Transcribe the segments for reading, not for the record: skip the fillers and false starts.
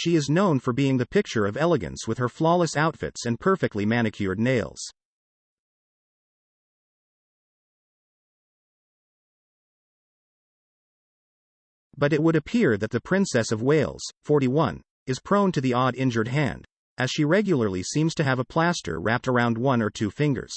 she is known for being the picture of elegance with her flawless outfits and perfectly manicured nails. But it would appear that the Princess of Wales, 41, is prone to the odd injured hand, as she regularly seems to have a plaster wrapped around one or two fingers.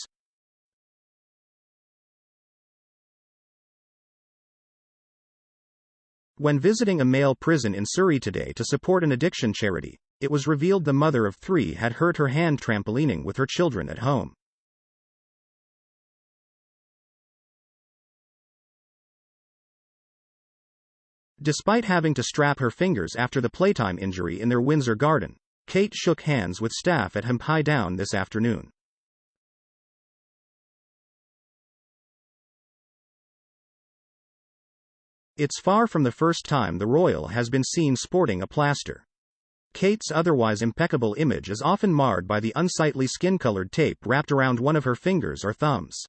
When visiting a male prison in Surrey today to support an addiction charity, it was revealed the mother of 3 had hurt her hand trampolining with her children at home. Despite having to strap her fingers after the playtime injury in their Windsor garden, Kate shook hands with staff at Hemp High Down this afternoon. It's far from the first time the royal has been seen sporting a plaster. Kate's otherwise impeccable image is often marred by the unsightly skin-colored tape wrapped around one of her fingers or thumbs.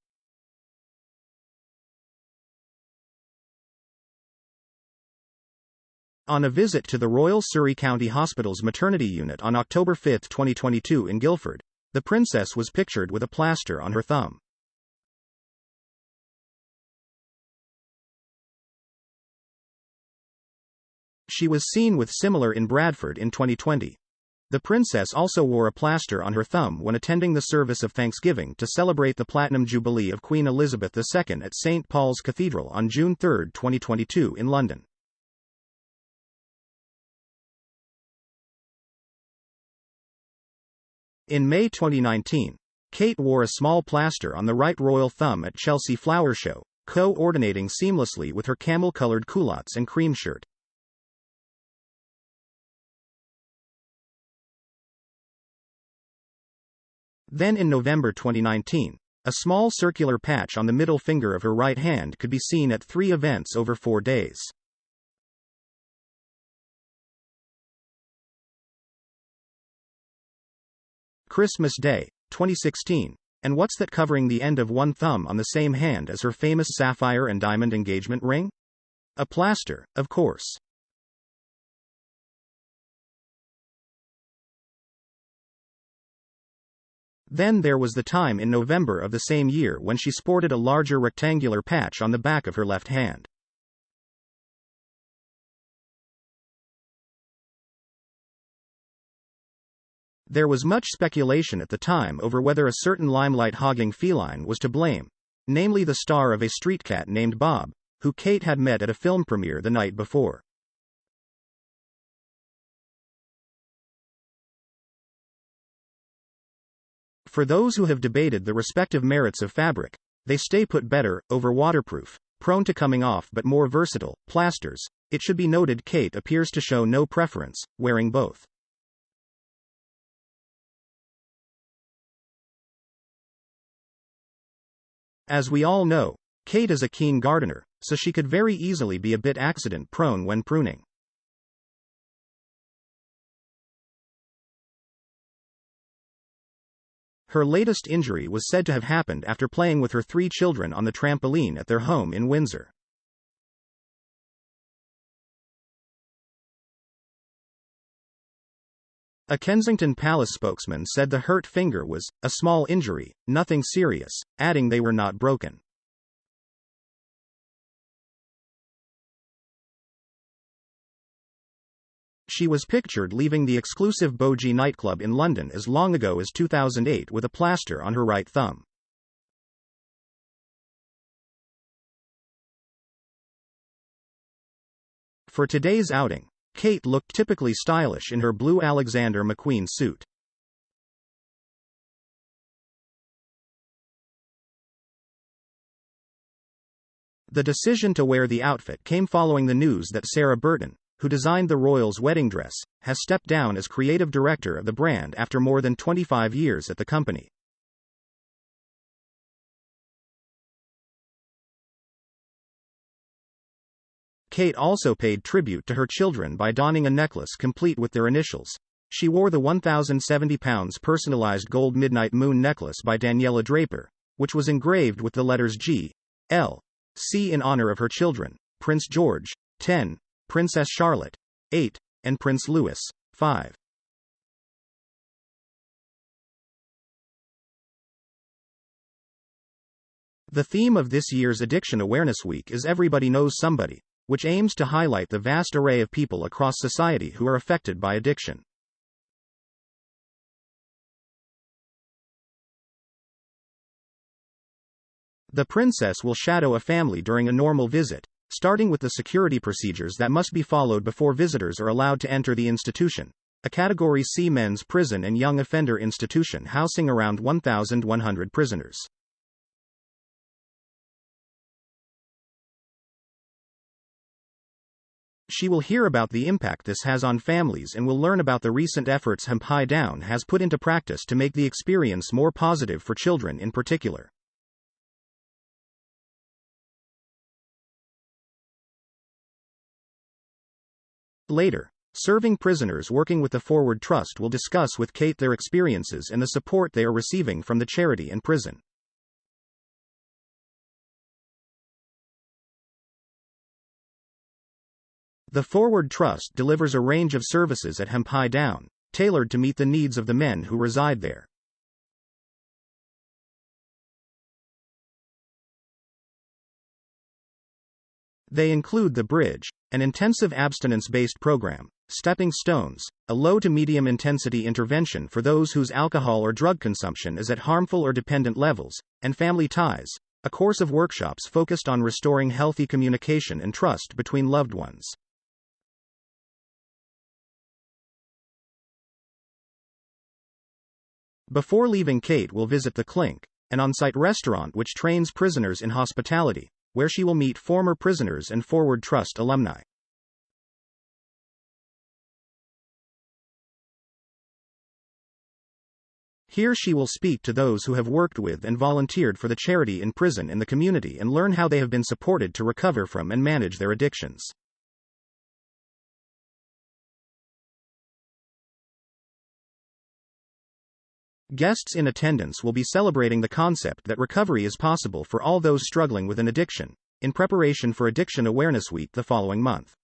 On a visit to the Royal Surrey County Hospital's maternity unit on October 5, 2022 in Guildford, the princess was pictured with a plaster on her thumb. She was seen with similar in Bradford in 2020. The princess also wore a plaster on her thumb when attending the service of Thanksgiving to celebrate the Platinum Jubilee of Queen Elizabeth II at St. Paul's Cathedral on June 3, 2022 in London. In May 2019, Kate wore a small plaster on the right royal thumb at Chelsea Flower Show, coordinating seamlessly with her camel-colored culottes and cream shirt. Then in November 2019, a small circular patch on the middle finger of her right hand could be seen at 3 events over 4 days. Christmas Day, 2016, and what's that covering the end of one thumb on the same hand as her famous sapphire and diamond engagement ring? A plaster, of course. Then there was the time in November of the same year when she sported a larger rectangular patch on the back of her left hand. There was much speculation at the time over whether a certain limelight-hogging feline was to blame, namely the star of A Street Cat named Bob, who Kate had met at a film premiere the night before. For those who have debated the respective merits of fabric, they stay put better, over waterproof, prone to coming off but more versatile, plasters, it should be noted Kate appears to show no preference, wearing both. As we all know, Kate is a keen gardener, so she could very easily be a bit accident-prone when pruning. Her latest injury was said to have happened after playing with her 3 children on the trampoline at their home in Windsor. A Kensington Palace spokesman said the hurt finger was a small injury, nothing serious, adding they were not broken. She was pictured leaving the exclusive Bogie nightclub in London as long ago as 2008 with a plaster on her right thumb. For today's outing, Kate looked typically stylish in her blue Alexander McQueen suit. The decision to wear the outfit came following the news that Sarah Burton, who designed the royals' wedding dress, has stepped down as creative director of the brand after more than 25 years at the company. Kate also paid tribute to her children by donning a necklace complete with their initials. She wore the £1,070 personalized gold Midnight Moon necklace by Daniela Draper, which was engraved with the letters G, L, C in honor of her children, Prince George, 10, Princess Charlotte, 8, and Prince Louis, 5. The theme of this year's Addiction Awareness Week is Everybody Knows Somebody, which aims to highlight the vast array of people across society who are affected by addiction. The princess will shadow a family during a normal visit, starting with the security procedures that must be followed before visitors are allowed to enter the institution, a Category C men's prison and young offender institution housing around 1,100 prisoners. She will hear about the impact this has on families and will learn about the recent efforts Hempai Down has put into practice to make the experience more positive for children in particular. Later, serving prisoners working with the Forward Trust will discuss with Kate their experiences and the support they are receiving from the charity and prison. The Forward Trust delivers a range of services at Hempai Down, tailored to meet the needs of the men who reside there. They include The Bridge, an intensive abstinence-based program, Stepping Stones, a low to medium intensity intervention for those whose alcohol or drug consumption is at harmful or dependent levels, and Family Ties, a course of workshops focused on restoring healthy communication and trust between loved ones. Before leaving, Kate will visit the Clink, an on-site restaurant which trains prisoners in hospitality, where she will meet former prisoners and Forward Trust alumni. Here she will speak to those who have worked with and volunteered for the charity in prison and the community and learn how they have been supported to recover from and manage their addictions. Guests in attendance will be celebrating the concept that recovery is possible for all those struggling with an addiction, in preparation for Addiction Awareness Week the following month.